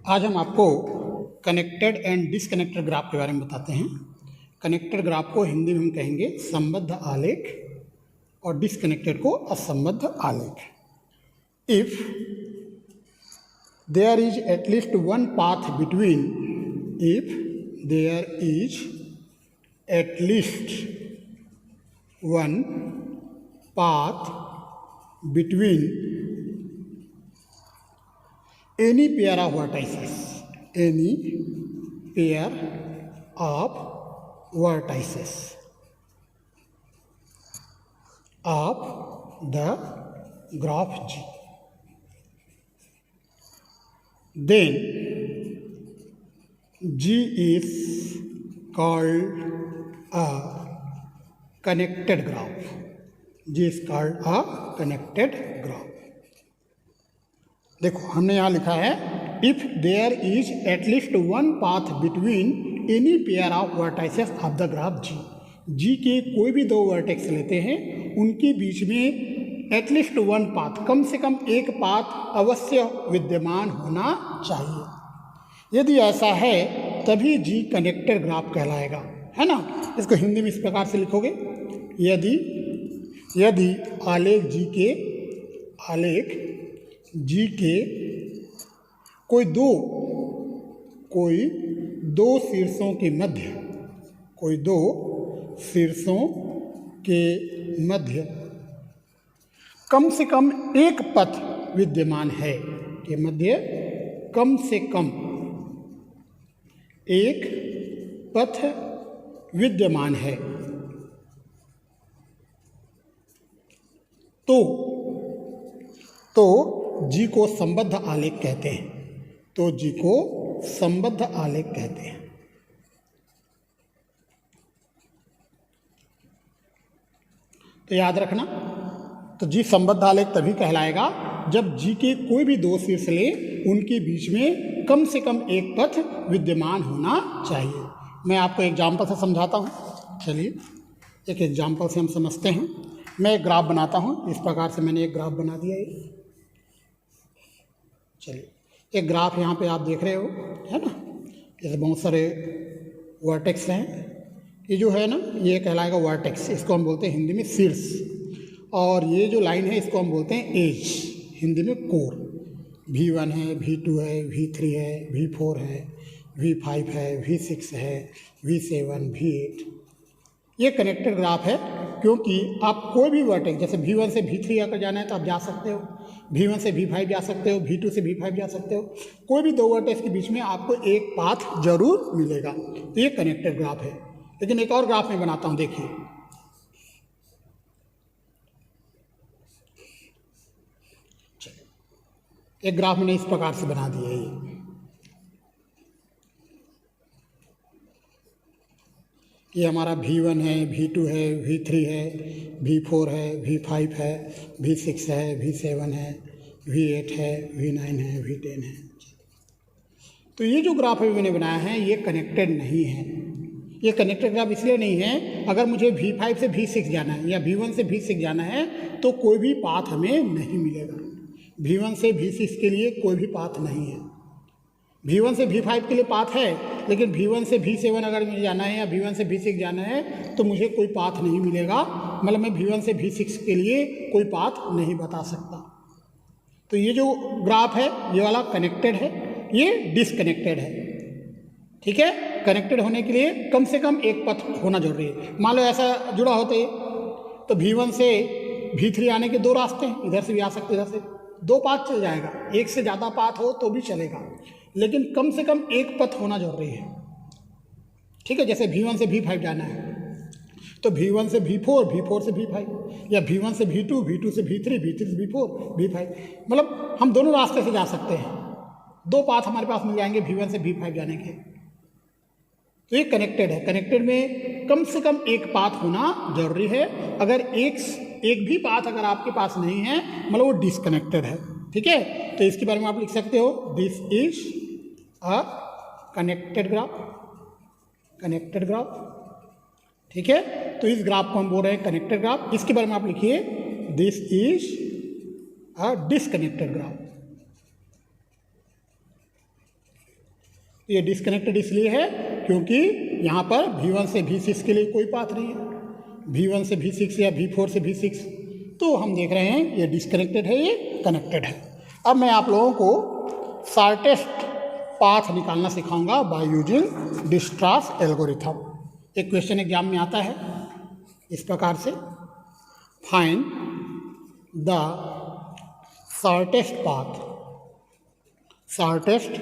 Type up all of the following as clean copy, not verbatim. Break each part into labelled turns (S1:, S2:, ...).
S1: आज हम आपको कनेक्टेड एंड डिसकनेक्टेड ग्राफ के बारे में बताते हैं। कनेक्टेड ग्राफ को हिंदी में हम कहेंगे संबद्ध आलेख और डिसकनेक्टेड को असंबद्ध आलेख। If there is at least one path between, if there is at least one path between any pair of vertices, any pair of vertices of the graph G, then G is called a connected graph. G is called a connected graph. देखो हमने यहाँ लिखा है if there is at least one path between any pair of vertices of the graph G, G के कोई भी दो vertex लेते हैं उनके बीच में एटलीस्ट वन पाथ, कम से कम एक पाथ अवश्य विद्यमान होना चाहिए। यदि ऐसा है तभी जी कनेक्टेड ग्राफ कहलाएगा, है ना। इसको हिंदी में इस प्रकार से लिखोगे, यदि आलेख जी के कोई दो शीर्षों के मध्य कम से कम एक पथ विद्यमान है, के मध्य कम से कम एक पथ विद्यमान है, तो जी को संबद्ध आलेख कहते हैं। तो याद रखना, तो जी संबद्ध आलेख तभी कहलाएगा जब जी के कोई भी दो शीर्ष ले उनके बीच में कम से कम एक पथ विद्यमान होना चाहिए। मैं आपको एग्जाम्पल से समझाता हूँ। चलिए एक एग्जाम्पल से हम समझते हैं। मैं एक ग्राफ बनाता हूँ, इस प्रकार से मैंने एक ग्राफ बना दिया है। चलिए एक ग्राफ यहाँ पे आप देख रहे हो, है ना। जैसे बहुत सारे वर्टेक्स हैं, ये जो है ना ये कहलाएगा वर्टेक्स, इसको हम बोलते हैं हिंदी में शीर्ष। और ये जो लाइन है इसको हम बोलते हैं एज, हिंदी में कोर। V1 है, V2 है, V3 है, V4 है, V5 है, V6 है, V7, V8। ये कनेक्टेड ग्राफ है क्योंकि आप कोई भी वर्टेक्स, जैसे V1 से V3 अगर जाना है तो आप जा सकते हो, V1 से V5 जा सकते हो, V2 से V5 जा सकते हो। कोई भी दो वर्टेक्स के बीच में आपको एक पाथ जरूर मिलेगा, तो ये कनेक्टेड ग्राफ है। लेकिन एक और ग्राफ मैं बनाता हूँ, देखिए। चलिए एक ग्राफ मैंने इस प्रकार से बना दिया है। ये हमारा V1 है, V2 है, V3 है, V4 है, V5 है, V6 है, V7 है, V8 है, V9 है, V10 है। तो ये जो ग्राफ अभी मैंने बनाया है ये कनेक्टेड नहीं है। ये कनेक्टेड ग्राफ इसलिए नहीं है, अगर मुझे V5 से V6 जाना है या V1 से V6 जाना है तो कोई भी पाथ हमें नहीं मिलेगा। V1 से V6 के लिए कोई भी पाथ नहीं है। V1 से V5 के लिए पाथ है, लेकिन V1 से V7 अगर मुझे जाना है या V1 से V6 जाना है तो मुझे कोई पाथ नहीं मिलेगा। मतलब मैं V1 से V6 के लिए कोई पाथ नहीं बता सकता। तो ये जो ग्राफ है ये वाला कनेक्टेड है, ये डिसकनेक्टेड है। ठीक है, कनेक्टेड होने के लिए कम से कम एक पथ होना जरूरी है। मान लो ऐसा जुड़ा होता है तो V1 से V3 आने के दो रास्ते हैं, इधर से भी आ सकते, इधर से दो पाथ चल जाएगा। एक से ज़्यादा पाथ हो तो भी चलेगा, लेकिन कम से कम एक पथ होना जरूरी है। ठीक है, जैसे V1 से V5 जाना है तो V1 से V4, V4 से V5, या V1 से V2, V2 से V3, V3 से V4, V5। मतलब हम दोनों रास्ते से जा सकते हैं, दो पाथ हमारे पास मिल जाएंगे V1 से V5 जाने के। तो ये कनेक्टेड है। कनेक्टेड में कम से कम एक पाथ होना जरूरी है। अगर एक भी पाथ अगर आपके पास नहीं है मतलब वो डिसकनेक्टेड है। ठीक है, तो इसके बारे में आप लिख सकते हो this is a connected graph. ठीक है, तो इस ग्राफ को हम बोल रहे हैं कनेक्टेड ग्राफ। इसके बारे में आप लिखिए this is a disconnected graph. तो ये डिस्कनेक्टेड इसलिए है क्योंकि यहाँ पर V1 से V6 के लिए कोई पाथ नहीं है, V1 से V6 या V4 से V6, तो हम देख रहे हैं ये डिस्कनेक्टेड है, ये कनेक्टेड है। अब मैं आप लोगों को शॉर्टेस्ट पाथ निकालना सिखाऊंगा बाय यूजिंग डिस्ट्रास एल्गोरिथम। एक क्वेश्चन एग्जाम में आता है इस प्रकार से, find the shortest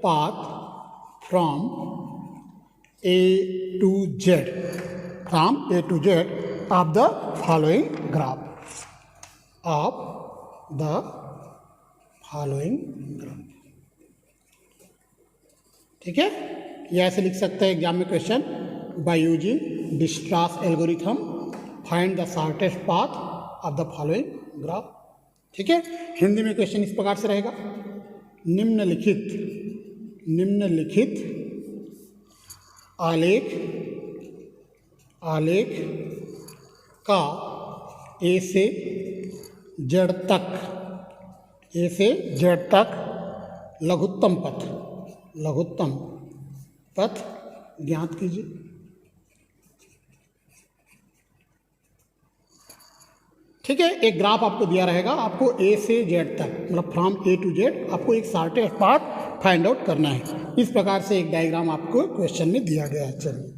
S1: path from A to Z of the following graph ठीक है। ये ऐसे लिख सकते हैं एग्जाम में question, by using Dijkstra's algorithm find the shortest path of the following graph. ठीक है, हिंदी में क्वेश्चन इस प्रकार से रहेगा, निम्नलिखित आलेख का ए से जेड तक लघुत्तम पथ ज्ञात कीजिए। ठीक है, एक ग्राफ आपको दिया रहेगा, आपको ए से जेड तक मतलब फ्रॉम ए टू जेड आपको एक शॉर्टेस्ट पाथ फाइंड आउट करना है। इस प्रकार से एक डायग्राम आपको क्वेश्चन में दिया गया है। चलिए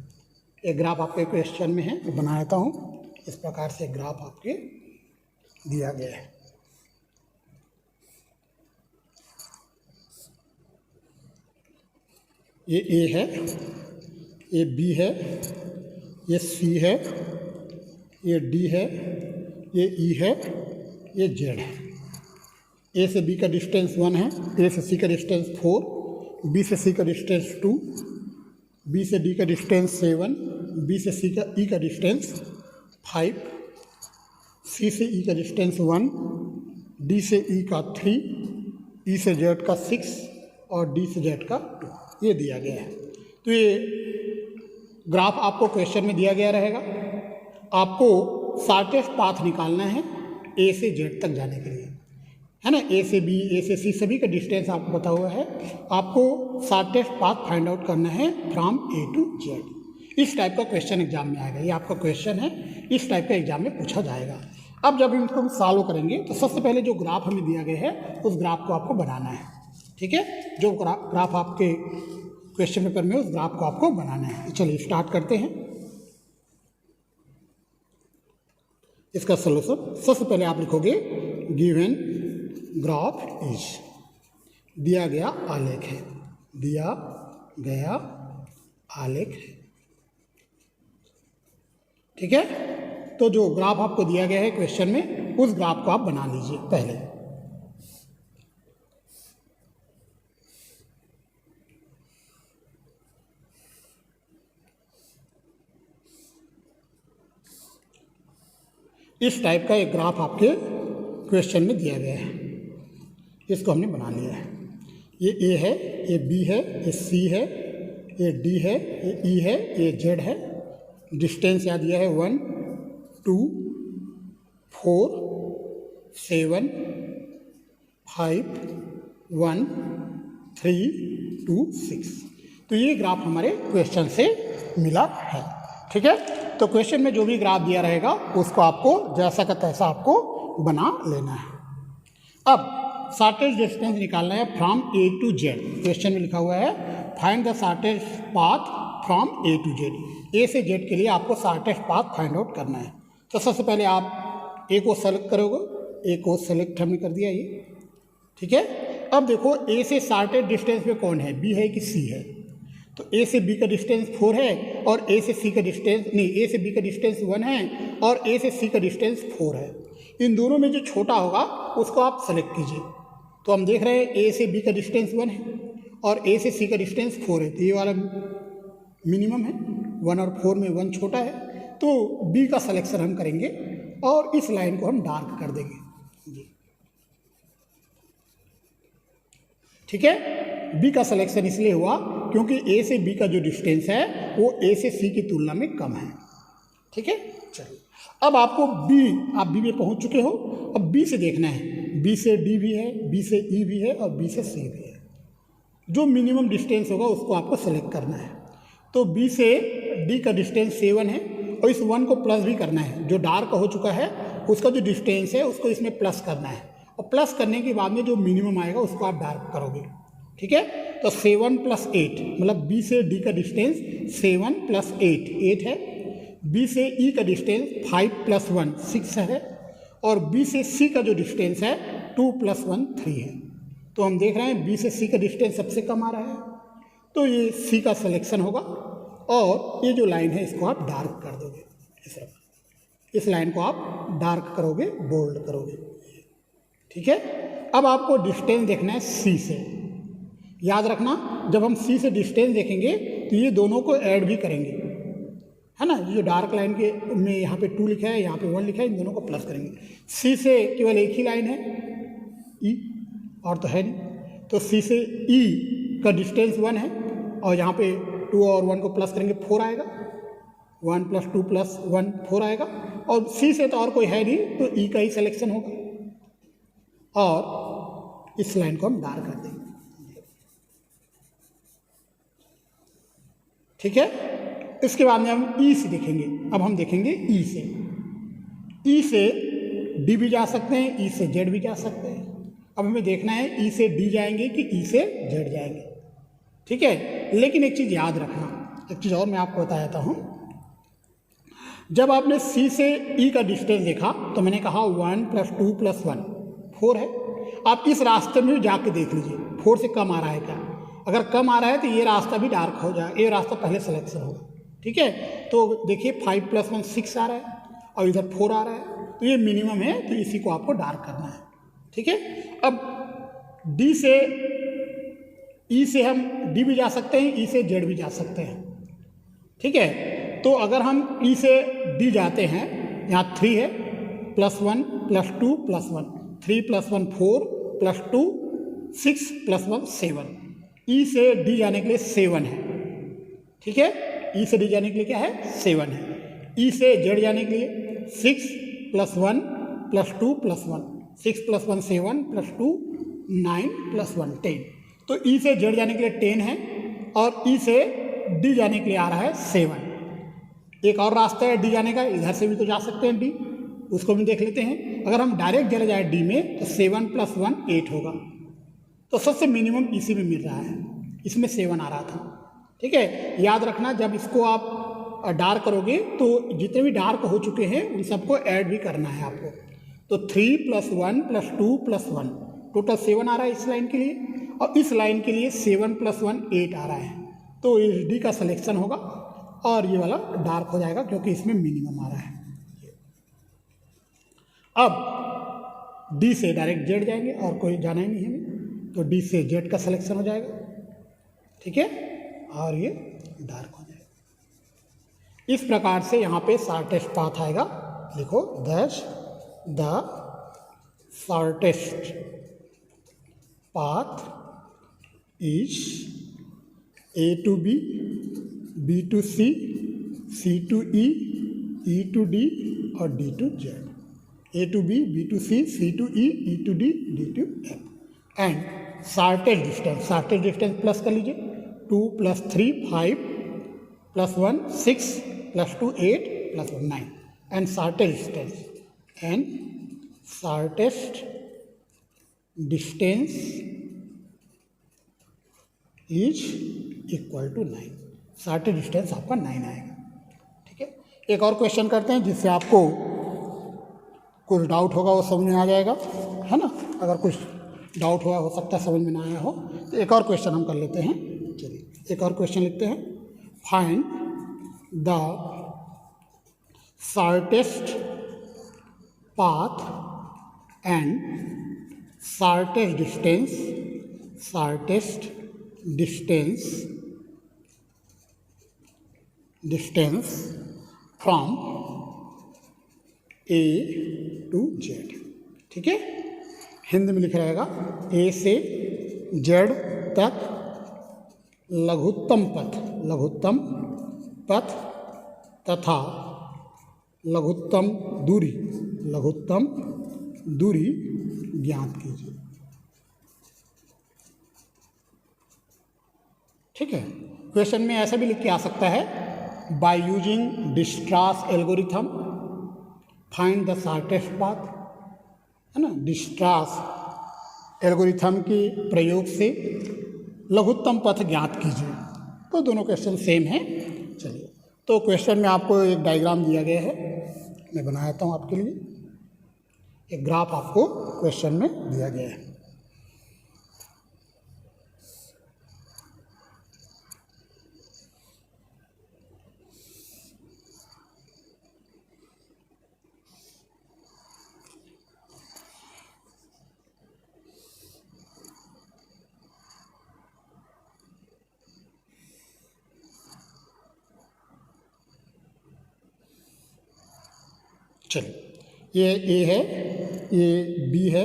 S1: एक ग्राफ आपके क्वेश्चन में है, बना देता हूँ। इस प्रकार से एक ग्राफ आपके दिया गया है। ये ए है, ये बी है, ये सी है, ये डी है, ये ई है, ये जेड है। ए से बी का डिस्टेंस 1 है, ए से सी का डिस्टेंस 4, बी से सी का डिस्टेंस 2, बी से डी का डिस्टेंस 7, बी से सी का ई का डिस्टेंस 5, सी से ई का डिस्टेंस 1, डी से ई का 3, ई से जेड का 6 और डी से जेड का 2, ये दिया गया है। तो ये ग्राफ आपको क्वेश्चन में दिया गया रहेगा। आपको शॉर्टेस्ट पाथ निकालना है ए से जेड तक जाने के लिए, है ना। ए से बी, ए से सी सभी का डिस्टेंस आपको बता हुआ है। आपको शॉर्टेस्ट पाथ फाइंड आउट करना है फ्रॉम ए टू जेड। इस टाइप का क्वेश्चन एग्जाम में आएगा, ये आपका क्वेश्चन है, इस टाइप का एग्जाम में पूछा जाएगा। अब जब इनको हम सॉल्व करेंगे तो सबसे पहले जो ग्राफ हमें दिया गया है उस ग्राफ को आपको बनाना है। ठीक है, जो ग्राफ आपके क्वेश्चन पेपर में उस ग्राफ को आपको बनाना है। चलिए स्टार्ट करते हैं इसका सोल्यूशन। सबसे पहले आप लिखोगे गिवन ग्राफ इज, दिया गया आलेख है, दिया गया आलेख है। ठीक है, तो जो ग्राफ आपको दिया गया है क्वेश्चन में उस ग्राफ को आप बना लीजिए पहले। इस टाइप का एक ग्राफ आपके क्वेश्चन में दिया गया है, इसको हमने बना लिया है। ये ए है, ये बी है, ये सी है, ये डी है, ये ई है, ये जेड है। डिस्टेंस यहाँ दिया है 1, 2, 4, 7, 5, 1, 3, 2, 6। तो ये ग्राफ हमारे क्वेश्चन से मिला है। ठीक है, तो क्वेश्चन में जो भी ग्राफ दिया रहेगा उसको आपको जैसा का तैसा आपको बना लेना है। अब शॉर्टेस्ट डिस्टेंस निकालना है from A to Z. Question में लिखा हुआ है find the shortest path from A to Z. A से जेड के लिए आपको शॉर्टेस्ट पाथ फाइंड आउट करना है। तो सबसे पहले आप ए को सेलेक्ट करोगे, ए को सेलेक्ट हमने कर दिया ये। ठीक है, अब देखो ए से शॉर्टेस्ट डिस्टेंस में कौन है, बी है कि सी है। तो ए से बी का डिस्टेंस 4 है और ए से सी का डिस्टेंस नहीं, ए से बी का डिस्टेंस 1 है और ए से सी का डिस्टेंस 4 है। इन दोनों में जो छोटा होगा उसको आप सेलेक्ट कीजिए। तो हम देख रहे हैं ए से बी का डिस्टेंस 1 है और ए से सी का डिस्टेंस 4 है, तो ये वाला मिनिमम है। 1 और 4 में 1 छोटा है, तो बी का सिलेक्शन हम करेंगे और इस लाइन को हम डार्क कर देंगे जी। ठीक है, बी का सिलेक्शन इसलिए हुआ क्योंकि ए से बी का जो डिस्टेंस है वो ए से सी की तुलना में कम है। ठीक है, चलिए अब आपको आप बी में पहुंच चुके हो। अब बी से देखना है, बी से डी भी है, बी से ई भी है और बी से सी भी है। जो मिनिमम डिस्टेंस होगा उसको आपको सेलेक्ट करना है। तो बी से डी का डिस्टेंस 7 है और इस 1 को प्लस भी करना है। जो डार्क हो चुका है उसका जो डिस्टेंस है उसको इसमें प्लस करना है और प्लस करने के बाद में जो मिनिमम आएगा उसको आप डार्क करोगे। ठीक है, तो 7 + 8 मतलब बी से डी का डिस्टेंस 7 + 8 है। बी से ई का डिस्टेंस 5 + 1 6 है और बी से सी का जो डिस्टेंस है 2 + 1 3 है। तो हम देख रहे हैं बी से सी का डिस्टेंस सबसे कम आ रहा है, तो ये सी का सिलेक्शन होगा और ये जो लाइन है इसको आप डार्क कर दोगे। इस लाइन को आप डार्क करोगे, बोल्ड करोगे। ठीक है, अब आपको डिस्टेंस देखना है सी से। याद रखना, जब हम सी से डिस्टेंस देखेंगे तो ये दोनों को ऐड भी करेंगे, है ना। ये जो डार्क लाइन के में यहाँ पे 2 लिखा है, यहाँ पे 1 लिखा है, इन दोनों को प्लस करेंगे। सी से केवल एक ही लाइन है ई, और तो है नहीं। तो सी से ई का डिस्टेंस 1 है और यहाँ पे 2 और 1 को प्लस करेंगे 4 आएगा। 1 + 2 + 1 4 आएगा। और सी से तो और कोई है नहीं, तो ई का ही सिलेक्शन होगा और इस लाइन को हम डार्क कर देंगे। ठीक है, इसके बाद में हम ई से देखेंगे। अब हम देखेंगे ई से। ई से डी भी जा सकते हैं, ई से जेड भी जा सकते हैं। अब हमें देखना है ई से डी जाएंगे कि ई से जेड जाएंगे। ठीक है, लेकिन एक चीज़ याद रखना, एक चीज़ और मैं आपको बता देता हूँ। जब आपने सी से ई का डिस्टेंस देखा तो मैंने कहा 1 + 2 + 1 4 है। आप इस रास्ते में जाके देख लीजिए 4 से कम आ रहा है क्या। अगर कम आ रहा है तो ये रास्ता भी डार्क हो जाए, ये रास्ता पहले सिलेक्शन होगा। ठीक है, तो देखिए 5 + 1 6 आ रहा है और इधर 4 आ रहा है, तो ये मिनिमम है, तो इसी को आपको डार्क करना है। ठीक है, अब डी से ई से हम डी भी जा सकते हैं, ई से जेड भी जा सकते हैं। ठीक है, तो अगर हम ई से डी जाते हैं, यहाँ 3 है, +1 + 2 + 1 3 + 1 4 + 2 6 + 1 7। ई से डी जाने के लिए 7 है। ठीक है, ई से डी जाने के लिए क्या है 7 है। ई से जेड जाने के लिए 6 + 1 + 2 + 1 6 + 1 7 + 2 9 + 1 10। तो ई से जेड जाने के लिए 10 है और ई से डी जाने के लिए आ रहा है 7। एक और रास्ता है डी जाने का, इधर से भी तो जा सकते हैं डी, उसको भी देख लेते हैं। अगर हम डायरेक्ट चले जाए डी में तो 7 + 1 8 होगा। तो सबसे मिनिमम इसी में मिल रहा है, इसमें 7 आ रहा था। ठीक है, याद रखना, जब इसको आप डार्क करोगे तो जितने भी डार्क हो चुके हैं उन सबको ऐड भी करना है आपको। तो 3 + 1 + 2 + 1 टोटल 7 आ रहा है इस लाइन के लिए, और इस लाइन के लिए 7 + 1 8 आ रहा है। तो इस डी का सिलेक्शन होगा और ये वाला डार्क हो जाएगा क्योंकि इसमें मिनिमम आ रहा है। अब डी से डायरेक्ट जेड जाएंगे और कोई जाना ही नहीं है, तो डी से जेड का सिलेक्शन हो जाएगा। ठीक है, और ये डार्क हो जाएगा। इस प्रकार से यहाँ पे शॉर्टेस्ट पाथ आएगा। लिखो, that the shortest path is A to B, B to C, C to E, E to D और D to Z। A to B, B to C, C to E, E to D, D to F। And shortest distance plus कर लीजिए, 2 + 3 5 + 1 6 + 2 8 + 1 9। And shortest distance is equal to 9। Shortest distance आपका 9 आएगा। ठीक है, एक और question करते हैं जिससे आपको कुछ डाउट होगा वो समझ में आ जाएगा, है ना। अगर कुछ डाउट हुआ हो सकता है समझ में ना आया हो, तो एक और क्वेश्चन हम कर लेते हैं। चलिए एक और क्वेश्चन लिखते हैं। Find the shortest path and shortest distance from A to Z. ठीक है, हिंदी में लिखा रहेगा, ए से जेड तक लघुत्तम पथ तथा लघुत्तम दूरी ज्ञात कीजिए। ठीक है। क्वेश्चन में ऐसा भी लिख के आ सकता है, by using Dijkstra's algorithm find the shortest path, है ना। डिस्ट्रास एल्गोरिथम के प्रयोग से लघुत्तम पथ ज्ञात कीजिए। तो दोनों क्वेश्चन सेम हैं। चलिए, तो क्वेश्चन में आपको एक डायग्राम दिया गया है, मैं बनाता हूँ आपके लिए। एक ग्राफ आपको क्वेश्चन में दिया गया है। चलिए, ये ए है, ये बी है,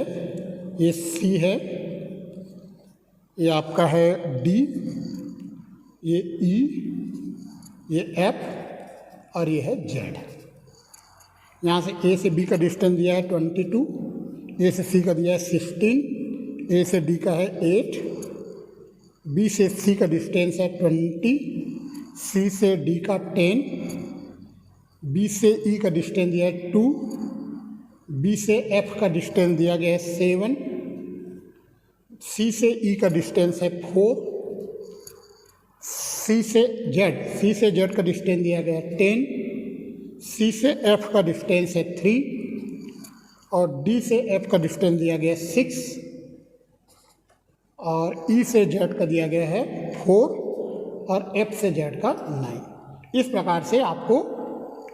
S1: ये सी है, ये आपका है डी, ये ई, ये एफ और ये है जेड। यहाँ से ए से बी का डिस्टेंस दिया है 22, ए से सी का दिया है 16, ए से डी का है 8, बी से सी का डिस्टेंस है 20, सी से डी का 10, बी से ई का डिस्टेंस दिया है 2, बी से एफ का डिस्टेंस दिया गया है 7, सी से ई का डिस्टेंस है 4, सी से जेड का डिस्टेंस दिया गया है 10, सी से एफ का डिस्टेंस है 3 और डी से एफ का डिस्टेंस दिया गया है 6 और ई से जेड का दिया गया है 4 और एफ से जेड का 9। इस प्रकार से आपको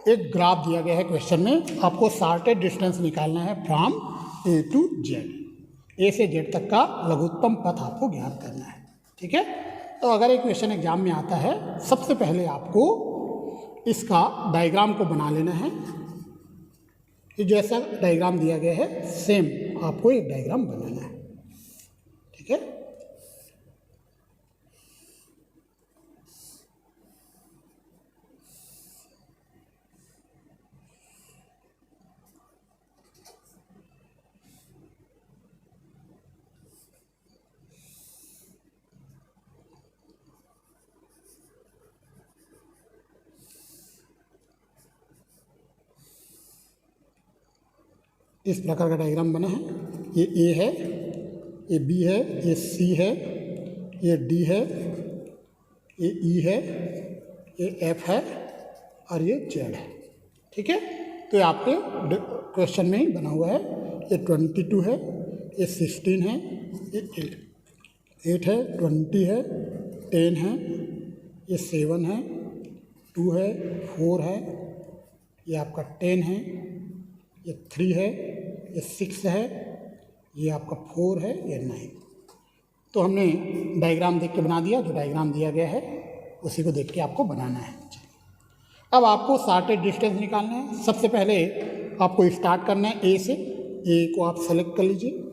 S1: एक ग्राफ दिया गया है क्वेश्चन में। आपको शॉर्टेस्ट डिस्टेंस निकालना है from A to Z, A से जेड तक का लघुत्तम पथ आपको ज्ञात करना है। ठीक है। तो अगर एक क्वेश्चन एग्जाम में आता है, सबसे पहले आपको इसका डायग्राम को बना लेना है। ये जैसा डायग्राम दिया गया है सेम आपको एक डायग्राम बनाना है। ठीक है। इस प्रकार का डायग्राम बना है। ये ए है, ये बी है, ये सी है, ये डी है, ये ई है, ये एफ है और ये जेड है। ठीक है। तो ये आपके क्वेश्चन में ही बना हुआ है। ये 22 है, ये 16 है, ये 8 है, 20 है, 10 है, ये 7 है, 2 है, 4 है, ये आपका 10 है, ये 3 है, ये 6 है, ये आपका 4 है, ये 9। तो हमने डायग्राम देख के बना दिया। जो डायग्राम दिया गया है उसी को देख के आपको बनाना है। अब आपको शॉर्टेस्ट डिस्टेंस निकालना है। सबसे पहले आपको स्टार्ट करना है ए से। ए को आप सेलेक्ट कर लीजिए।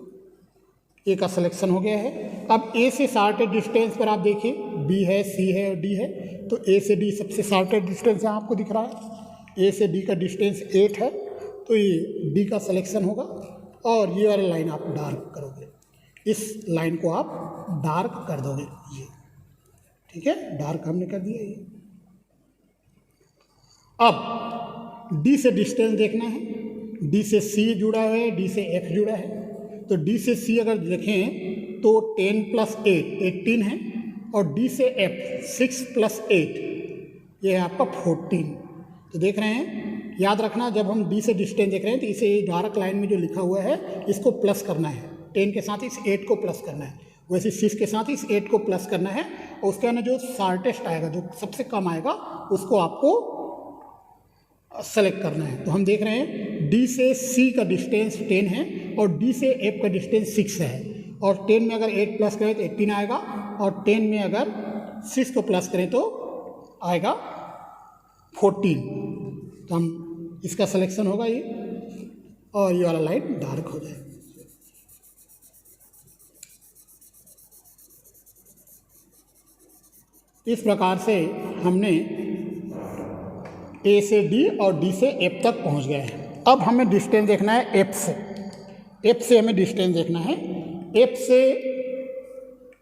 S1: ए का सिलेक्शन हो गया है। अब ए से शॉर्टेस्ट डिस्टेंस पर आप देखिए, बी है, सी है और डी है। तो ए से डी सबसे शॉर्टेस्ट डिस्टेंस यहाँ आपको दिख रहा है। ए से डी का डिस्टेंस 8 है, तो ये डी का सिलेक्शन होगा और ये वाली लाइन आप डार्क करोगे। इस लाइन को आप डार्क कर दोगे ये। ठीक है, डार्क हमने कर दिया ये। अब डी से डिस्टेंस देखना है। डी से सी जुड़ा है, डी से एफ जुड़ा है। तो डी से सी अगर देखें तो 10 + 8 18 है और डी से एफ 6 + 8 ये है आपका 14। तो देख रहे हैं, याद रखना जब हम डी से डिस्टेंस देख रहे हैं तो इसे डार्क लाइन में जो लिखा हुआ है इसको प्लस करना है। 10 के साथ इस 8 को प्लस करना है, वैसे 6 के साथ इस 8 को प्लस करना है और उसके अंदर जो शॉर्टेस्ट आएगा, जो सबसे कम आएगा, उसको आपको सेलेक्ट करना है। तो हम देख रहे हैं डी से सी का डिस्टेंस 10 है और डी से एफ का डिस्टेंस 6 है और 10 में अगर 8 प्लस करें तो 18 आएगा और 10 में अगर 6 को प्लस करें तो आएगा 14। तो हम इसका सिलेक्शन होगा ये और ये वाला लाइन डार्क हो जाएगा। इस प्रकार से हमने ए से डी और डी से एफ तक पहुंच गए हैं। अब हमें डिस्टेंस देखना है एफ से।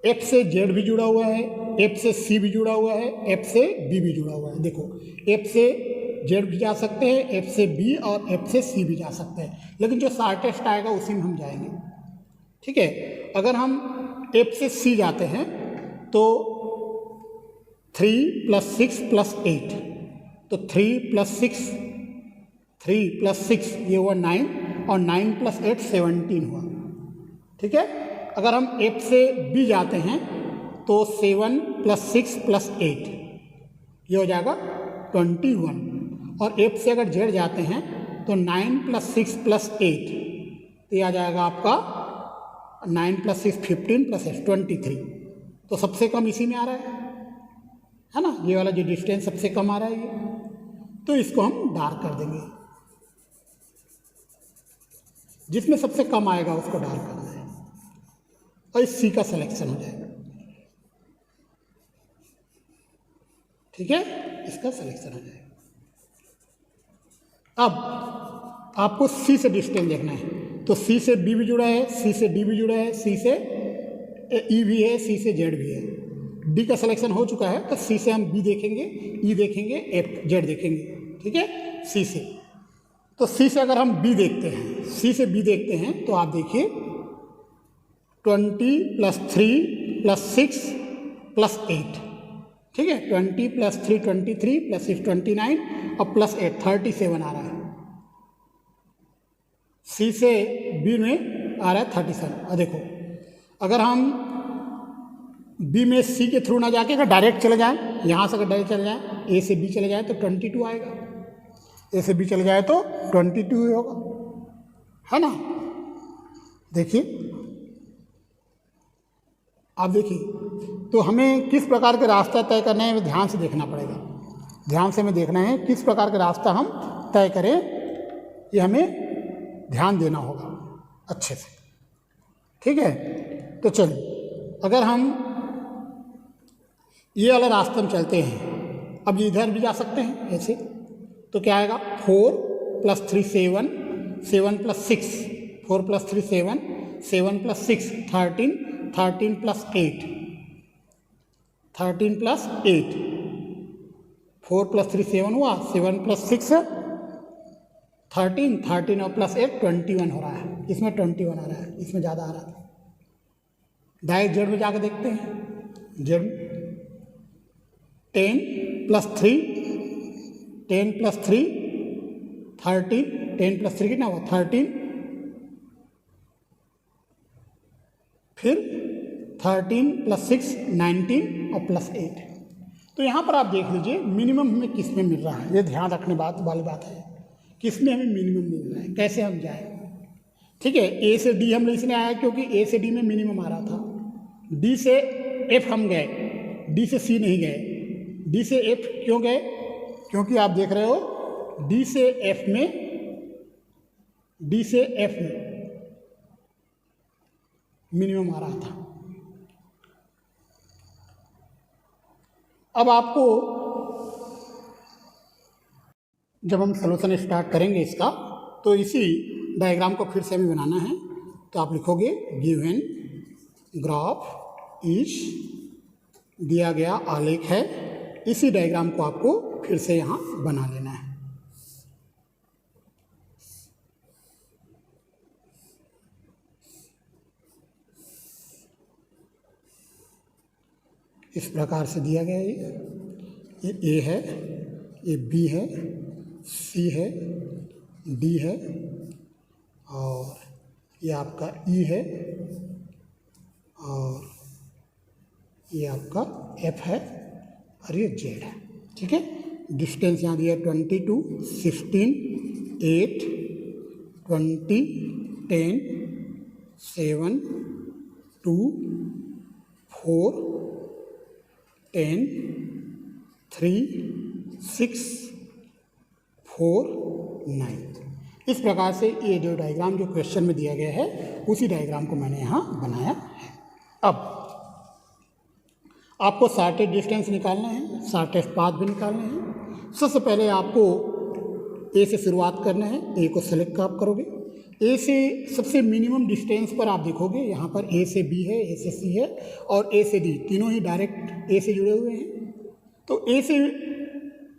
S1: एफ से जेड भी जुड़ा हुआ है, एफ से सी भी जुड़ा हुआ है, एफ से बी भी जुड़ा हुआ है। देखो एफ से जेड भी जा सकते हैं, एफ से बी और एफ से सी भी जा सकते हैं, लेकिन जो शॉर्टेस्ट आएगा उसी में हम जाएंगे। ठीक है, अगर हम एफ से सी जाते हैं तो 3 + 6 + 8, तो 3 + 6 ये हुआ 9 और 9 + 8 17 हुआ। ठीक है, अगर हम एफ से बी जाते हैं तो 7 + 6 + 8 ये हो जाएगा 21, और एफ से अगर जेड जाते हैं तो 9 + 6 + 8 तो ये आ जाएगा आपका 9 + 6 15 + 8 23। तो सबसे कम इसी में आ रहा है ना, ये वाला जो डिस्टेंस सबसे कम आ रहा है ये, तो इसको हम डार्क कर देंगे। जिसमें सबसे कम आएगा उसको डार्क करना है और इस सी का सिलेक्शन हो जाएगा। ठीक है, इसका सिलेक्शन हो जाएगा। अब आपको सी से डिस्टेंस देखना है, तो सी से बी भी जुड़ा है, सी से डी भी जुड़ा है, सी से ई भी है, सी से जेड भी है। डी का सिलेक्शन हो चुका है तो सी से हम बी देखेंगे, ई देखेंगे, एफ जेड देखेंगे। ठीक है, सी से, तो सी से अगर हम बी देखते हैं, सी से बी देखते हैं तो आप देखिए 20 + 3 + 6 + 8। ठीक है, 20 + 3 23 + 6 29 और +8 37 आ रहा है। सी से बी में आ रहा है 37। और देखो अगर हम बी में सी के थ्रू ना जाके अगर डायरेक्ट चले जाएं, यहाँ से अगर डायरेक्ट चले जाएं, ए से बी चले जाए तो 22 आएगा, ए से बी चले जाए तो 22 होगा, है ना। देखिए आप देखिए, तो हमें किस प्रकार के रास्ता तय करना है ध्यान से देखना पड़ेगा। ध्यान से हमें देखना है किस प्रकार का रास्ता हम तय करें, ये हमें ध्यान देना होगा अच्छे से। ठीक है, तो चलिए अगर हम ये वाला रास्ते में चलते हैं, अब ये इधर भी जा सकते हैं ऐसे, तो क्या आएगा 4 + 3 7 7 + 6 4 + 3 7 7 + 6 13 13 + 8 13 + 8 4 + 3 7 हुआ, 7 + 6 13 13 और +8 21 हो रहा है। इसमें 21 आ रहा है, इसमें ज़्यादा आ रहा था। डायरेक्ट जेड में जाकर देखते हैं। जेड 10 + 3 10 + 3 13 10 + 3 कितना हुआ 13, फिर 13 + 6 19 और +8। तो यहाँ पर आप देख लीजिए मिनिमम हमें किस में मिल रहा है, ये ध्यान रखने वाली बात है, किस में हमें मिनिमम मिल रहा है, कैसे हम जाएं। ठीक है, ए से डी हम इसलिए आया क्योंकि ए से डी में मिनिमम आ रहा था, डी से एफ हम गए, डी से सी नहीं गए। डी से एफ क्यों गए, क्योंकि आप देख रहे हो डी से एफ में मिनिमम आ रहा था। अब आपको जब हम सॉल्यूशन स्टार्ट करेंगे इसका, तो इसी डायग्राम को फिर से हमें बनाना है। तो आप लिखोगे गिवन ग्राफ इज, दिया गया आलेख है, इसी डायग्राम को आपको फिर से यहाँ बना लेना है। इस प्रकार से दिया गया है, ये ए है, ये बी है, सी है, डी है, और ये आपका ई है, और ये आपका एफ है, और ये जेड है। ठीक है, डिस्टेंस यहाँ दिया 22 16 8 20 10 7 2 4 10 3 6 4 9। इस प्रकार से ये जो डायग्राम जो क्वेश्चन में दिया गया है उसी डायग्राम को मैंने यहाँ बनाया है। अब आपको शॉर्टेस्ट डिस्टेंस निकालना है, शॉर्टेस्ट पाथ भी निकालना है। सबसे पहले आपको ए से शुरुआत करना है। ए को सेलेक्ट आप करोगे, ए से सबसे मिनिमम डिस्टेंस पर आप देखोगे यहाँ पर ए से बी है, ए से सी है और ए से डी, तीनों ही डायरेक्ट ए से जुड़े हुए हैं। तो ए से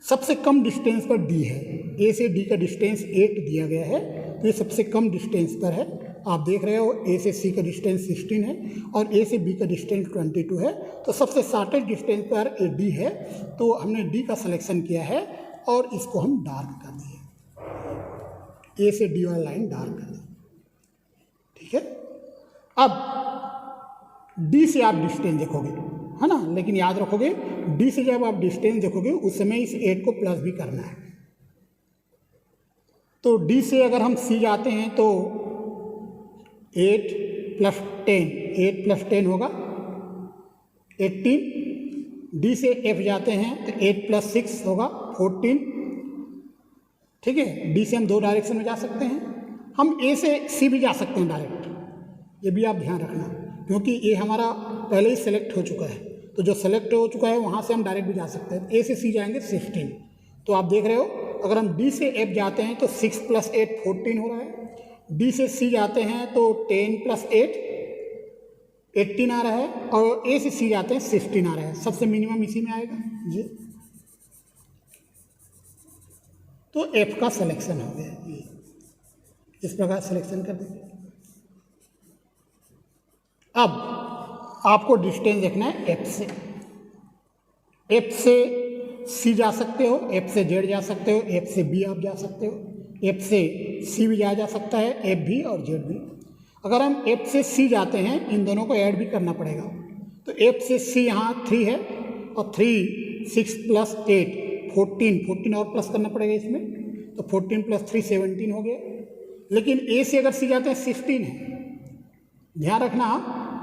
S1: सबसे कम डिस्टेंस पर डी है, ए से डी का डिस्टेंस 8 दिया गया है, तो ये सबसे कम डिस्टेंस पर है। आप देख रहे हो ए से सी का डिस्टेंस 16 है और ए से बी का डिस्टेंस 22 है, तो सबसे शॉर्टेस्ट डिस्टेंस पर ए डी है, तो हमने डी का सिलेक्शन किया है और इसको हम डार्क कर दिए, ए से डी वाला लाइन डार्क कर दी, ठीक है। अब डी से आप डिस्टेंस देखोगे, है ना, लेकिन याद रखोगे डी से जब आप डिस्टेंस देखोगे उस समय इस 8 को प्लस भी करना है। तो डी से अगर हम सी जाते हैं तो 8 + 10, 8 + 10 होगा 18। डी से एफ जाते हैं तो 8 + 6 होगा 14, ठीक है। डी से हम 2 डायरेक्शन में जा सकते हैं। हम ए से सी भी जा सकते हैं डायरेक्ट, ये भी आप ध्यान रखना, क्योंकि ए हमारा पहले ही सेलेक्ट हो चुका है, तो जो सेलेक्ट हो चुका है वहाँ से हम डायरेक्ट भी जा सकते हैं। ए से सी जाएंगे 16, तो आप देख रहे हो अगर हम डी से एफ जाते हैं तो 6 + 8 14 हो रहा है। डी से सी जाते हैं तो 10 + 8 18 आ रहा है और ए से सी जाते हैं 16 आ रहा है। सबसे मिनिमम इसी में आएगा जी। तो एफ का सिलेक्शन हो गया, ये इस प्रकार सिलेक्शन कर देंगे। अब आपको डिस्टेंस देखना है एफ से। एफ से सी जा सकते हो, एफ से जेड जा सकते हो, एफ से बी आप जा सकते हो, एफ से सी भी जा सकता है, एफ भी और जेड भी। अगर हम एफ से सी जाते हैं, इन दोनों को ऐड भी करना पड़ेगा, तो एफ से सी यहाँ 3 है और 3 6 + 8 14 और प्लस करना पड़ेगा इसमें, तो 14 + 3 17 हो गया। लेकिन ए से अगर सी जाते हैं 16 है। ध्यान रखना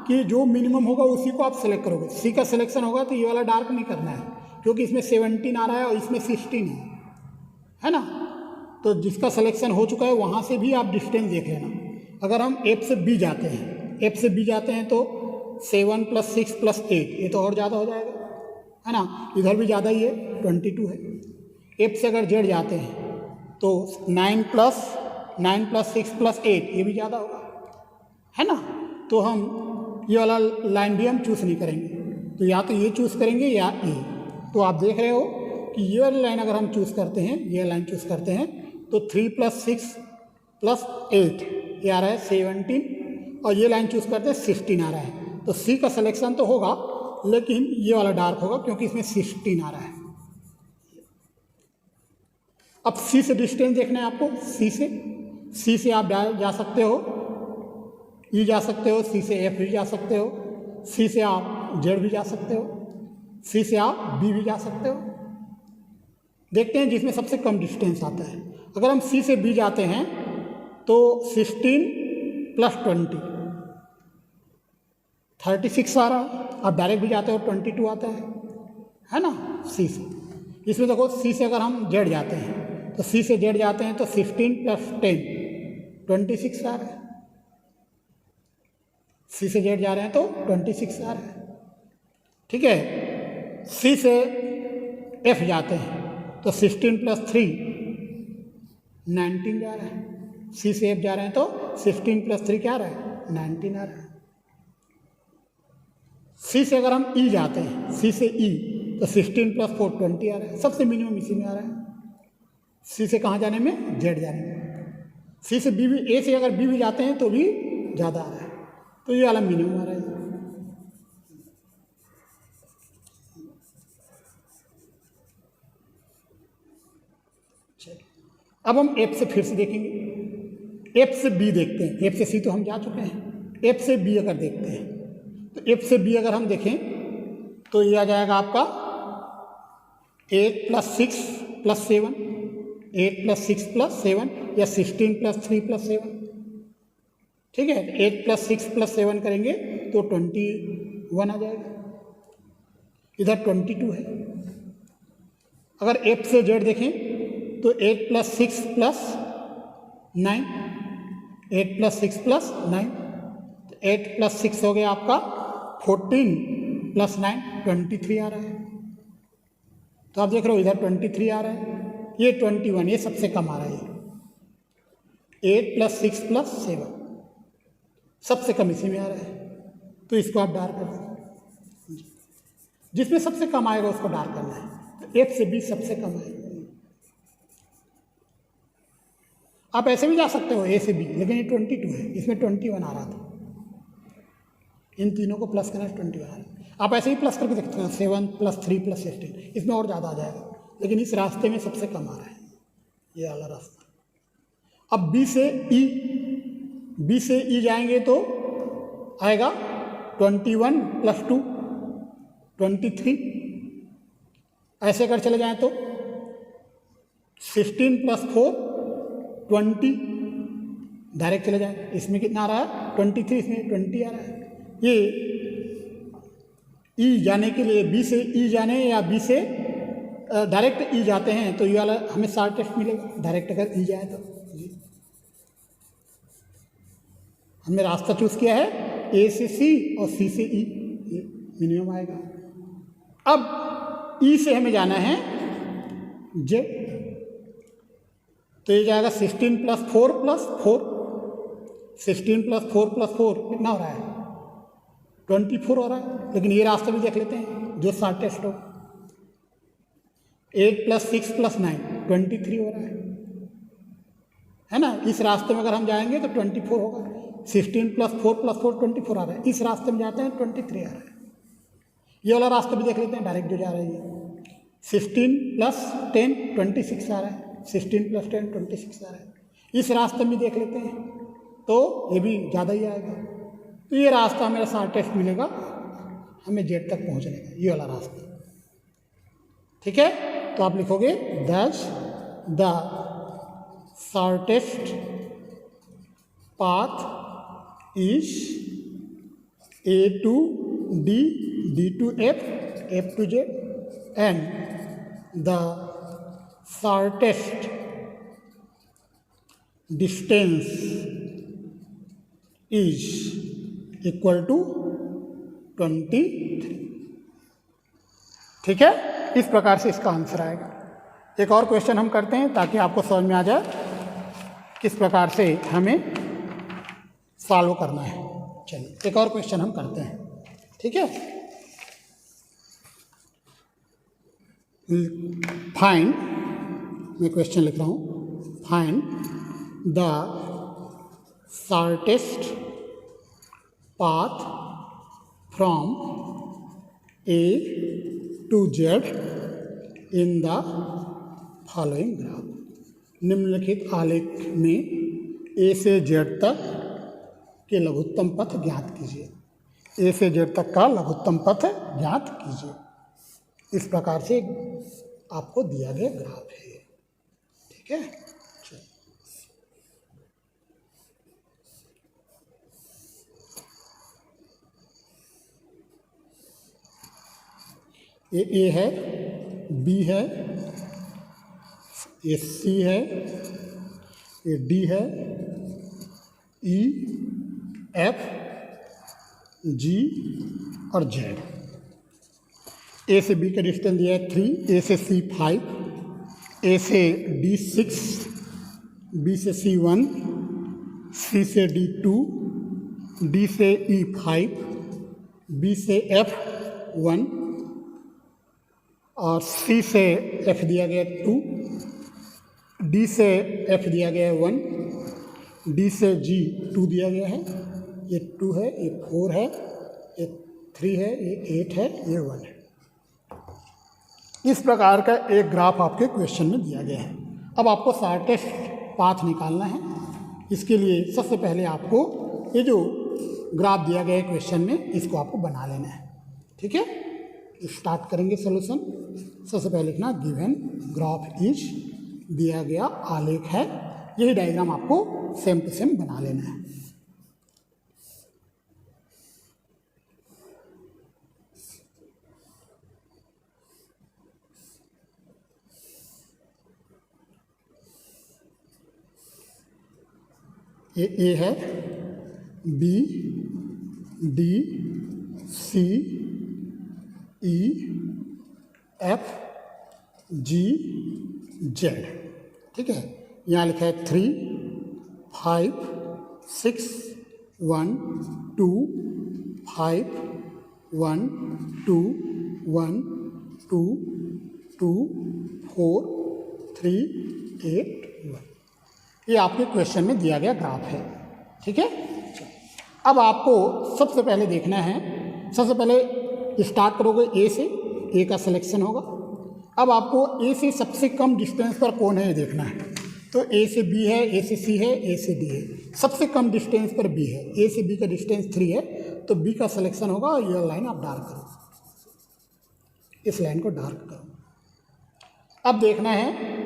S1: कि जो मिनिमम होगा उसी को आप सेलेक्ट करोगे। सी का सिलेक्शन होगा तो ये वाला डार्क नहीं करना है, क्योंकि इसमें 17 आ रहा है और इसमें 16 है ना। तो जिसका सिलेक्शन हो चुका है वहाँ से भी आप डिस्टेंस देख लेना। अगर हम एफ से बी जाते हैं, एफ से बी जाते हैं तो 7 + 6 + 8, ये तो और ज़्यादा हो जाएगा, है ना, इधर भी ज़्यादा ही है 22 है। एफ से अगर जेड जाते हैं तो 9 + 6 + 8, ये भी ज़्यादा होगा, है ना। तो हम ये वाला लाइन भी हम चूज़ नहीं करेंगे, तो या तो ये चूज़ करेंगे या ये। तो आप देख रहे हो कि ये वाली लाइन अगर हम चूज़ करते हैं, ये लाइन चूज़ करते हैं तो 3 + 6 + 8 ये आ रहा है 17 और ये लाइन चूज़ करते हैं 16 आ रहा है। तो सी का सिलेक्शन तो होगा लेकिन ये वाला डार्क होगा क्योंकि इसमें 16 आ रहा है। अब सी से डिस्टेंस देखना है आपको। सी से आप जा सकते हो, ई जा सकते हो, सी से एफ भी जा सकते हो, सी से आप जेड भी जा सकते हो, सी से आप बी भी जा सकते हो। देखते हैं जिसमें सबसे कम डिस्टेंस आता है। अगर हम सी से बी जाते हैं तो 16 + 20 36 आ रहा है। आप डायरेक्ट भी जाते हो 22 आता है ना सी से। इसमें देखो सी से अगर हम जेड जाते हैं तो सी से जेड जाते हैं तो 16 + 10 26 आ रहा है। सी से जेड जा रहे हैं तो 26 आ रहा है, ठीक है। सी से एफ जाते हैं तो 16 + 3 19 जा रहा है। सी से एफ जा रहे हैं तो 16 + 3 क्या आ रहा है 19 आ रहा है। सी से अगर हम ई जाते हैं, सी से ई तो 16 + 4 20 आ रहा है। सबसे मिनिमम इसी में आ रहा है। सी से कहाँ जाने में, जेड जाने में। सी से बी भी, ए से अगर बी भी जाते हैं तो भी ज़्यादा आ रहा है, तो ये वाला मिनिमम आ रहा है। अब हम एफ से फिर से देखेंगे। एफ से बी देखते हैं। एफ से सी तो हम जा चुके हैं, एफ से बी अगर देखते हैं तो एफ से बी अगर हम देखें तो ये आ जाएगा आपका 8 + 6 + 7, 8 + 6 + 7 या 16 + 3 + 7, ठीक है। 8 + 6 + 7 करेंगे तो 21 आ जाएगा। इधर 22 है। अगर एफ से जेड देखें तो 8 + 6 + 9, 8 + 6 + 9, 8 + 6 हो गया आपका 14 + 9 23 आ रहा है। तो आप देख रहे हो इधर 23 आ रहा है, ये 21, ये सबसे कम आ रहा है। 8 + 6 + 7, सबसे कम इसी में आ रहा है, तो इसको आप डार्क कर दें। जिसमें सबसे कम आएगा उसको डार्क करना है, तो F से B सबसे कम आएगा। आप ऐसे भी जा सकते हो A से B, लेकिन ये 22 है, इसमें 21 आ रहा था, इन तीनों को प्लस करना 21 आ रहा है। आप ऐसे ही प्लस करके देखते हैं 7 + 3 + 16, इसमें और ज़्यादा आ जाएगा, लेकिन इस रास्ते में सबसे कम आ रहा है ये वाला रास्ता। अब B से E जाएंगे तो आएगा 21 + 2 23, ऐसे कर चले जाएं तो 16 + 4 20, डायरेक्ट चले जाएं। इसमें कितना आ रहा है 23, इसमें 20 आ रहा है। ये ई जाने के लिए बी से ई जाने या बी से डायरेक्ट ई जाते हैं तो ये वाला हमें शॉर्टेस्ट मिलेगा, डायरेक्ट अगर ई जाए तो। हमने रास्ता चूज किया है ए से सी और सी से ई, ये मिनिमम आएगा। अब ई से हमें जाना है जेड, तो ये जाएगा 16 + 4 + 4, 16 + 4 + 4 कितना हो रहा है 24 हो रहा है। लेकिन ये रास्ता भी देख लेते हैं जो शॉर्टेस्ट हो, 8 + 6 + 9 23 हो रहा है ना। इस रास्ते में अगर हम जाएंगे तो 24 होगा। 16 + 4 + 4 24 आ रहा है, इस रास्ते में जाते हैं 23 आ रहा है। ये वाला रास्ता भी देख लेते हैं डायरेक्ट जो जा रही है, 16 + 10 26 आ रहा है, 16 + 10 26 आ रहा है। इस रास्ते में देख लेते हैं तो ये भी ज़्यादा ही आएगा, तो ये रास्ता मेरा शॉर्टेस्ट मिलेगा हमें जेड तक पहुंचने का, ये वाला रास्ता। ठीक है, तो आप लिखोगे that's the shortest path is A to D, D to F, F to Z, and the shortest distance is equal to 23। ठीक है, इस प्रकार से इसका आंसर आएगा। एक और क्वेश्चन हम करते हैं ताकि आपको समझ में आ जाए किस प्रकार से हमें सॉल्व करना है। चलिए एक और क्वेश्चन हम करते हैं, ठीक है। फाइंड, मैं क्वेश्चन लिख रहा हूँ, find the shortest path from A to Z in the following graph. निम्नलिखित आलेख में A से Z तक के लघुत्तम पथ ज्ञात कीजिए। A से Z तक का लघुत्तम पथ ज्ञात कीजिए। इस प्रकार से आपको दिया गया ग्राफ है, ठीक है। ये A है, B है, ये C है, ये D है, E, F, G और Z। A से B का डिस्टेंस दिया है 3, A से C 5, A से D 6, B से C 1, C से D 2, D से E 5, B से F 1 और C से F दिया गया 2, D से F दिया गया है 1, D से G 2 दिया गया है, ये 2 है, ये 4 है, ये 3 है, ये 8 है, ये 1 है। इस प्रकार का एक ग्राफ आपके क्वेश्चन में दिया गया है। अब आपको शॉर्टेस्ट पाथ निकालना है। इसके लिए सबसे पहले आपको ये जो ग्राफ दिया गया है क्वेश्चन में, इसको आपको बना लेना है, ठीक है। स्टार्ट करेंगे सॉल्यूशन। सबसे पहले लिखना गिवन ग्राफ इज, दिया गया आलेख है, यही डायग्राम आपको सेम टू सेम बना लेना है। ये ए है, बी, डी, सी, ई, एफ, जी, जेड, ठीक है। यहाँ लिखा है 3, 5 6 1 2 5 1 2 1 2 2 4 3 8 1। ये आपके क्वेश्चन में दिया गया ग्राफ है, ठीक है। अब आपको सबसे पहले देखना है, सबसे पहले स्टार्ट करोगे ए से, ए का सिलेक्शन होगा। अब आपको ए से सबसे कम डिस्टेंस पर कौन है ये देखना है। तो ए से बी है, ए से सी है, ए से डी है। सबसे कम डिस्टेंस पर बी है, ए से बी का डिस्टेंस 3 है, तो बी का सिलेक्शन होगा और यह लाइन आप डार्क करो, इस लाइन को डार्क करो। अब देखना है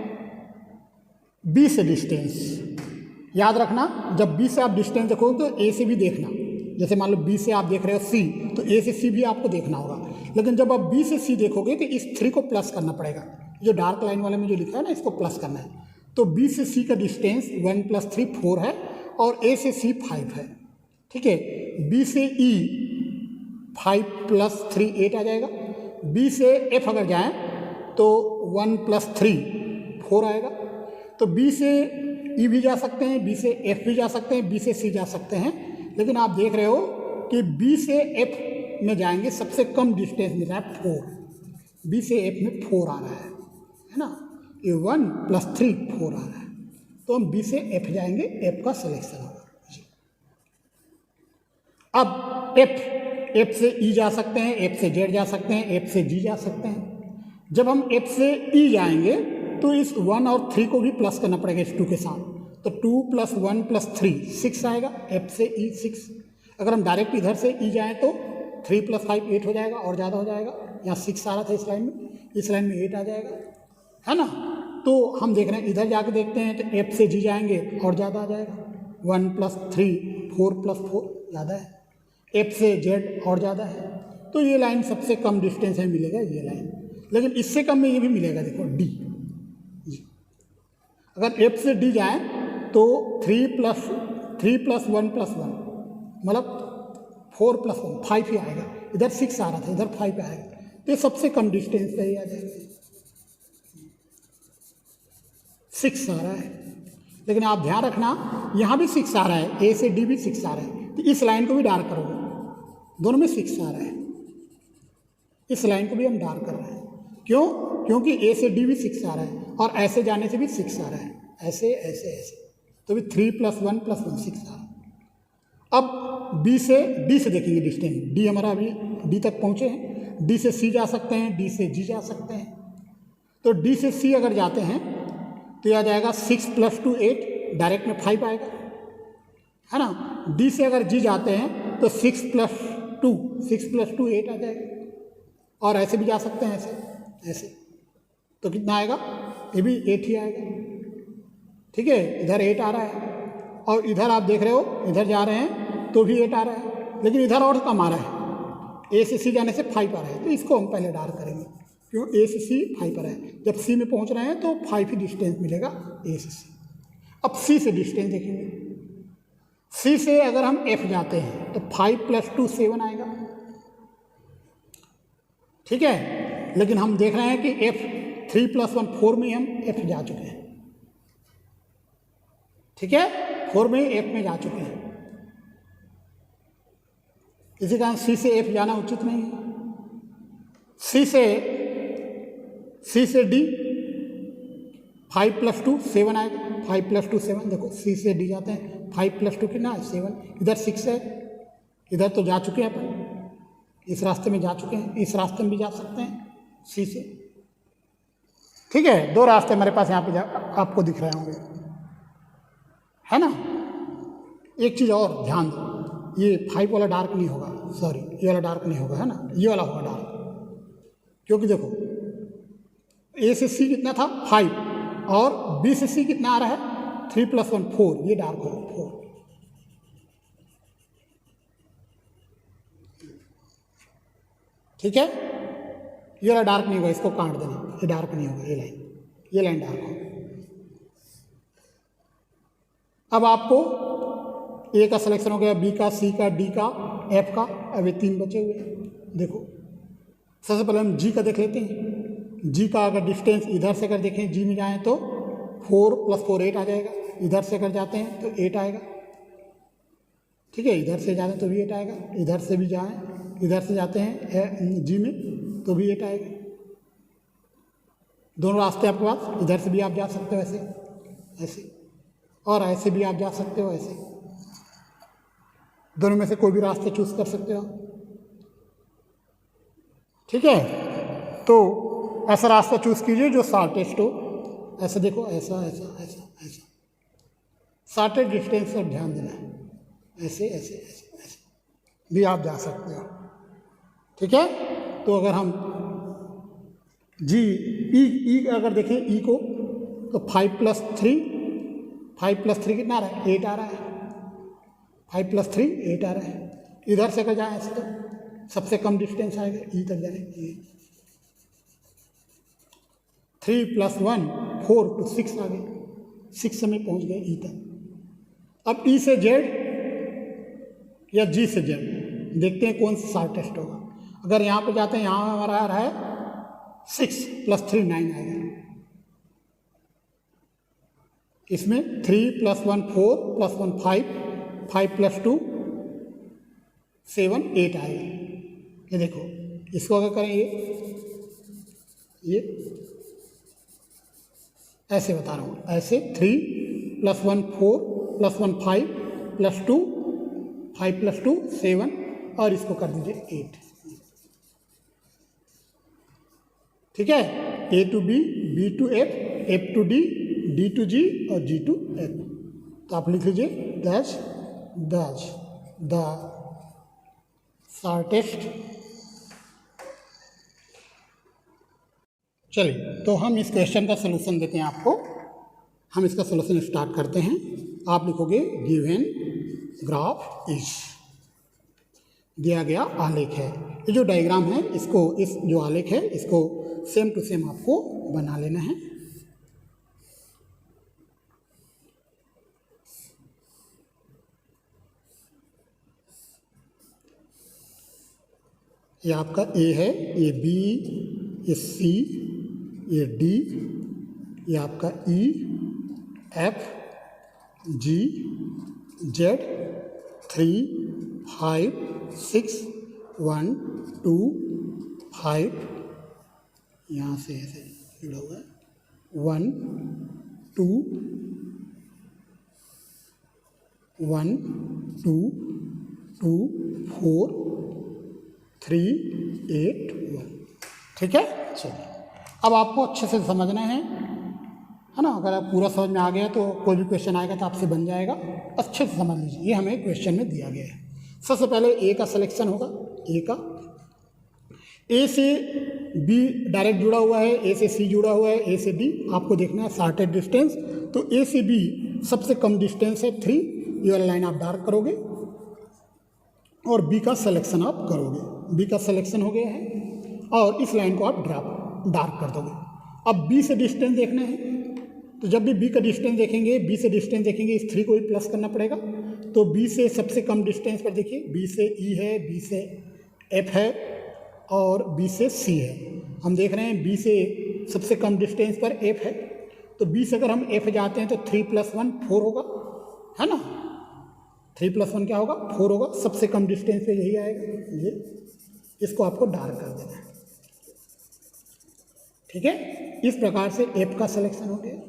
S1: बी से डिस्टेंस, याद रखना जब बी से आप डिस्टेंस देखोगे तो ए से भी देखना। जैसे मान लो बी से आप देख रहे हो सी, तो ए से सी भी आपको देखना होगा। लेकिन जब आप बी से सी देखोगे तो इस 3 को प्लस करना पड़ेगा, जो डार्क लाइन वाले में जो लिखा है ना, इसको प्लस करना है। तो बी से सी का डिस्टेंस 1 + 3 4 है और ए से सी 5 है, ठीक है। बी से ई 5 + 3 8 आ जाएगा। बी से एफ अगर जाएं तो 1 + 3 4 आएगा। तो बी से ई भी जा सकते हैं, बी से एफ भी जा सकते हैं, बी से सी जा सकते हैं। लेकिन आप देख रहे हो कि बी से एफ में जाएंगे, सबसे कम डिस्टेंस मिल रहा है 4, बी से एफ में 4 आ रहा है ना। ये 1 + 3 4 आ रहा है, तो हम बी से एफ जाएंगे, एफ का सिलेक्शन होगा। अब एफ से ई जा सकते हैं, एफ से जेड जा सकते हैं, एफ से जी जा सकते हैं। जब हम एफ से ई जाएंगे तो इस 1 और 3 को भी प्लस करना पड़ेगा इस 2 के साथ, तो 2 + 1 + 3 6 आएगा, एफ से ई 6। अगर हम डायरेक्ट इधर से ई जाएँ तो 3 + 5 8 हो जाएगा और ज़्यादा हो जाएगा। यहाँ 6 आ रहा था इस लाइन में, इस लाइन में 8 आ जाएगा, है ना। तो हम देख रहे हैं इधर जाके देखते हैं तो एफ से जी जाएंगे और ज़्यादा आ जाएगा, 1 + 3 4 + 4 ज़्यादा है, एफ से जेड और ज़्यादा है। तो ये लाइन सबसे कम डिस्टेंस है, मिलेगा ये लाइन। लेकिन इससे कम में ये भी मिलेगा, देखो डी। अगर एफ से डी जाएँ तो 3 + 1 + 1 मतलब 4 + 1 5 ही आएगा। इधर 6 आ रहा था, इधर 5 आएगा, तो ये सबसे कम डिस्टेंस पे ही आ जाएगा, 6 आ रहा है। लेकिन आप ध्यान रखना यहाँ भी 6 आ रहा है, ए से डी भी 6 आ रहा है, तो इस लाइन को भी डार्क करोगे, दोनों में 6 आ रहा है, इस लाइन को भी हम डार्क कर रहे हैं। क्यों? क्योंकि ए से डी भी 6 आ रहा है और ऐसे जाने से भी 6 आ रहा है, ऐसे ऐसे ऐसे, तो भी 3 + 1 + 1 6 आ रहा है। अब बी से डी से देखेंगे डिस्टेंस, डी हमारा अभी डी तक पहुँचे हैं, डी से सी जा सकते हैं, डी से जी जा सकते हैं। तो डी से सी अगर जाते हैं तो यह आ जाएगा 6 + 2 8, डायरेक्ट में 5 आएगा, है ना। डी से अगर जी जाते हैं तो 6 + 2 8 आ जाएगा, और ऐसे भी जा सकते हैं, ऐसे ऐसे, तो कितना आएगा, ये भी 8 ही आएगा, ठीक है। इधर 8 आ रहा है और इधर आप देख रहे हो इधर जा रहे हैं तो भी 8 आ रहा है, लेकिन इधर और कम आ रहा है, ए से सी जाने से 5 आ रहा है, तो इसको हम पहले डार्क करेंगे। क्यों? ए से सी 5 आ रहा है, जब सी में पहुंच रहे हैं तो 5 ही डिस्टेंस मिलेगा ए से सी। अब सी से डिस्टेंस देखेंगे, सी से अगर हम एफ जाते हैं तो 5 + 2 7 आएगा, ठीक है। लेकिन हम देख रहे हैं कि एफ 3 + 1 4 में हम एफ जा चुके हैं, ठीक है, 4 में एफ में जा चुके हैं। इसी कारण सी से एफ जाना उचित नहीं है। सी से डी 5 + 2 7 आएगा, 5 + 2 7, देखो सी से डी जाते हैं, 5 + 2 कितना है 7, इधर 6 है, इधर तो जा चुके हैं अपन, इस रास्ते में जा चुके हैं, इस रास्ते में भी जा सकते हैं सी से, ठीक है। 2 रास्ते हमारे पास यहाँ पे आपको दिख रहे होंगे, है ना। एक चीज़ और ध्यान दो, ये 5 वाला डार्क नहीं होगा, सॉरी ये वाला डार्क नहीं होगा, है ना, ये वाला होगा डार्क। क्योंकि देखो ए से सी कितना था 5 और बी से सी कितना आ रहा है 3 + 1 4, ये डार्क होगा 4, ठीक है। ये वाला डार्क नहीं होगा, इसको काट देना, ये डार्क नहीं होगा, ये लाइन डार्क होगा। अब आपको ए का सिलेक्शन हो गया, बी का, सी का, डी का, एफ का, अब ये 3 बचे हुए हैं। देखो सबसे पहले हम जी का देख लेते हैं। जी का अगर डिस्टेंस इधर से अगर देखें, जी में जाएँ तो 4 + 4 8 आ जाएगा, इधर से अगर जाते हैं तो 8 आएगा, ठीक है, इधर से जाते हैं तो भी 8 आएगा, इधर से भी जाएँ, इधर से जाते हैं जी में तो भी 8 आएगा। दोनों रास्ते आपके पास, इधर से भी आप जा सकते हो ऐसे ऐसे, और ऐसे भी आप जा सकते हो ऐसे, दोनों में से कोई भी रास्ते चूज कर सकते हो, ठीक है। तो ऐसा रास्ता चूज कीजिए जो शॉर्टेस्ट हो, ऐसा देखो, ऐसा ऐसा ऐसा ऐसा, शॉर्टेस्ट डिस्टेंस पर ध्यान देना है, ऐसे ऐसे ऐसे ऐसे भी आप जा सकते हो, ठीक है। तो अगर हम जी ई अगर देखें ई को, तो 5 + 3, 5 + 3 कितना आ रहा है, 8 आ रहा है, 5 + 3 8 आ रहा है। इधर से अगर जाए ऐसे तो सबसे कम डिस्टेंस आएगा ई तक जाने, 3 + 1 4 to 6 आ गए, 6 में पहुंच गए ई तक। अब ई से जेड या जी से जेड देखते हैं कौन सा शॉर्टेस्ट होगा। अगर यहाँ पे जाते हैं, यहाँ हमारा आ रहा है 6 + 3 9 आएगा, इसमें 3 + 1 4 + 1 5, 5 + 2 7 8 आएगा। ये देखो, इसको अगर करें ये ऐसे बता रहा हूँ, ऐसे 3 + 1 4 + 1 5 + 2 5 + 2 7 और इसको कर दीजिए 8, ठीक है। A to B, B to F, F to D, D to G और G to F। तो आप लिख लीजिए दैट्स द शॉर्टेस्ट। चलिए, तो हम इस क्वेश्चन का सलूशन देते हैं आपको। हम इसका सलूशन स्टार्ट करते हैं। आप लिखोगे गिवन ग्राफ इज, दिया गया आलेख है। ये जो डायग्राम है, इसको, इस जो आलेख है इसको सेम टू सेम आपको बना लेना है। ये आपका ए है, ये बी, ये सी, ये डी, ये आपका ई, एफ, जी, जेड, 3 5 6 1 2 5, यहाँ से ऐसे जुड़ा हुआ है, 1 2 1 2 2 4 3 8 1, ठीक है। चलिए, अब आपको अच्छे से समझना है ना। अगर आप पूरा समझ में आ गया तो कोई भी क्वेश्चन आएगा तो आपसे बन जाएगा। अच्छे से समझ लीजिए, ये हमें क्वेश्चन में दिया गया है। सबसे पहले ए का सिलेक्शन होगा। ए का, ए से बी डायरेक्ट जुड़ा हुआ है, ए से सी जुड़ा हुआ है, ए से डी आपको देखना है शॉर्टेड डिस्टेंस। तो ए से बी सबसे कम डिस्टेंस है 3, ये वाला लाइन आप डार्क करोगे और बी का सिलेक्शन आप करोगे। बी का सिलेक्शन हो गया है और इस लाइन को आप डार्क कर दोगे। अब बी से डिस्टेंस देखना है, तो जब भी बी का डिस्टेंस देखेंगे, बी से डिस्टेंस देखेंगे, इस 3 को भी प्लस करना पड़ेगा। तो बी से सबसे कम डिस्टेंस पर देखिए, बी से ई है, बी से एफ है और बी से सी है। हम देख रहे हैं बी से सबसे कम डिस्टेंस पर एफ है, तो बी से अगर हम एफ जाते हैं तो 3 + 1 4 होगा, है ना। 3 + 1 क्या होगा, 4 होगा। सबसे कम डिस्टेंस पे यही आएगा, ये, इसको आपको डार्क कर देना है, ठीक है। इस प्रकार से एफ का सिलेक्शन हो गया।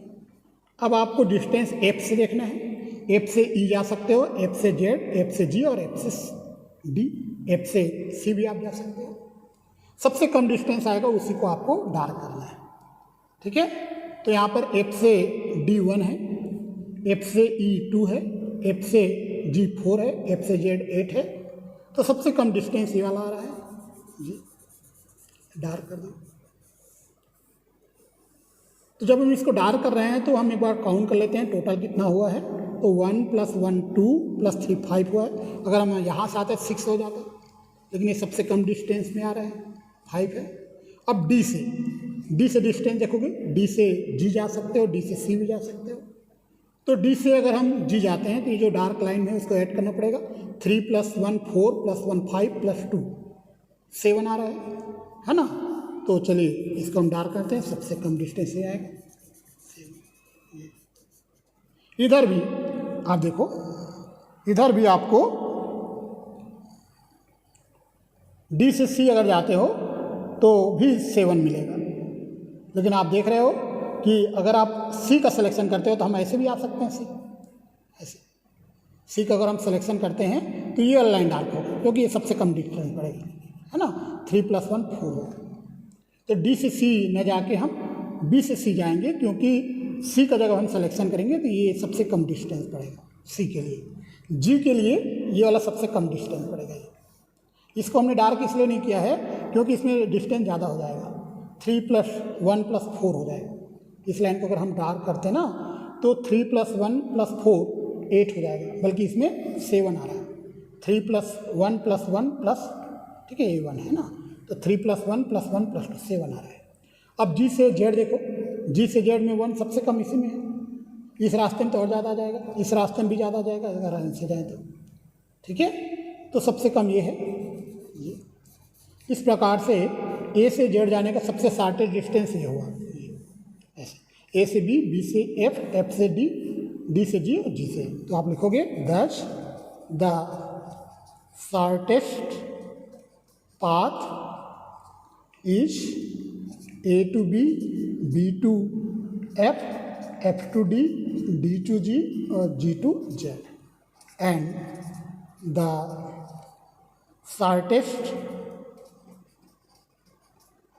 S1: अब आपको डिस्टेंस एफ से देखना है। एफ से ई जा सकते हो, एफ से जेड, एफ से जी और एफ से डी, एफ से सी भी आप जा सकते हो। सबसे कम डिस्टेंस आएगा उसी को आपको डार्क करना है, ठीक है। तो यहाँ पर एफ से डी 1 है, एफ से ई 2 है, एफ से जी 4 है, एफ से जेड 8 है। तो सबसे कम डिस्टेंस ये वाला आ रहा है, जी डार्क कर दो। तो जब हम इसको डार्क कर रहे हैं तो हम एक बार काउंट कर लेते हैं टोटल कितना हुआ है। तो 1 + 1 2 + 3 5 हुआ है। अगर हम यहाँ से आते 6 हो जाता, लेकिन ये सबसे कम डिस्टेंस में आ रहा है, 5 है। अब डी से डिस्टेंस देखोगे, डी से जी जा सकते हो, डी से सी भी जा सकते हो। तो डी से अगर हम जी जाते हैं तो ये जो डार्क लाइन है उसको ऐड करना पड़ेगा। 3 + 1 4 + 1 5 + 2 7 आ रहा है ना। तो चलिए इसको हम डार्क करते हैं, सबसे कम डिस्टेंस ये आएगा। इधर भी आप देखो, इधर भी आपको डी से सी अगर जाते हो तो भी 7 मिलेगा। लेकिन आप देख रहे हो कि अगर आप सी का सिलेक्शन करते हो तो हम ऐसे भी आ सकते हैं, सी ऐसे सी का अगर हम सिलेक्शन करते हैं तो ये वाला लाइन डार्क होगा क्योंकि ये सबसे कम डिस्टेंस पड़ेगी, है ना। 3 + 1 4 होगा। तो डी से सी न जाके हम बी से सी जाएंगे क्योंकि सी का जगह हम सिलेक्शन करेंगे तो ये सबसे कम डिस्टेंस पड़ेगा सी के लिए। जी के लिए ये वाला सबसे कम डिस्टेंस पड़ेगा। ये इसको हमने डार्क इसलिए नहीं किया है क्योंकि इसमें डिस्टेंस ज़्यादा हो जाएगा, 3 + 1 + 4 हो जाएगा। इस लाइन को अगर हम डार्क करते हैं ना तो 3 + 1 + 4 8 हो जाएगा, बल्कि इसमें 7 आ रहा है। 3 + 1 + 1 प्लस, ठीक है, ये 1 है ना, तो 3 + 1 + 1 + 2 7 आ रहा है। अब जी से जेड देखो, जी से जेड में 1 सबसे कम इसी में है। इस रास्ते में तो और ज़्यादा आ जाएगा, इस रास्ते में भी ज़्यादा आ जाएगा अगर इनसे जाए तो, ठीक है। तो सबसे कम ये है ये। इस प्रकार से ए से जेड जाने का सबसे शॉर्टेस्ट डिस्टेंस ये हुआ, ऐसे ए से बी से एफ, एफ से डी से जी और जी से। तो आप लिखोगे thus the shortest path is A to B to F, F to D to G और G to Z. And the shortest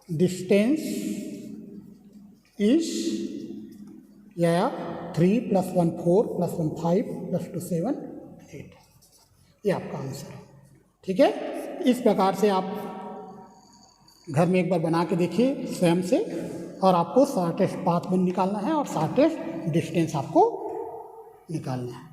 S1: distance is या 3 + 1 4 + 1 5 + 2 7 8। ये आपका आंसर है, ठीक है। इस प्रकार से आप घर में एक बार बना के देखिए स्वयं से, और आपको शॉर्टेस्ट पाथ निकालना है और शॉर्टेस्ट डिस्टेंस आपको निकालना है।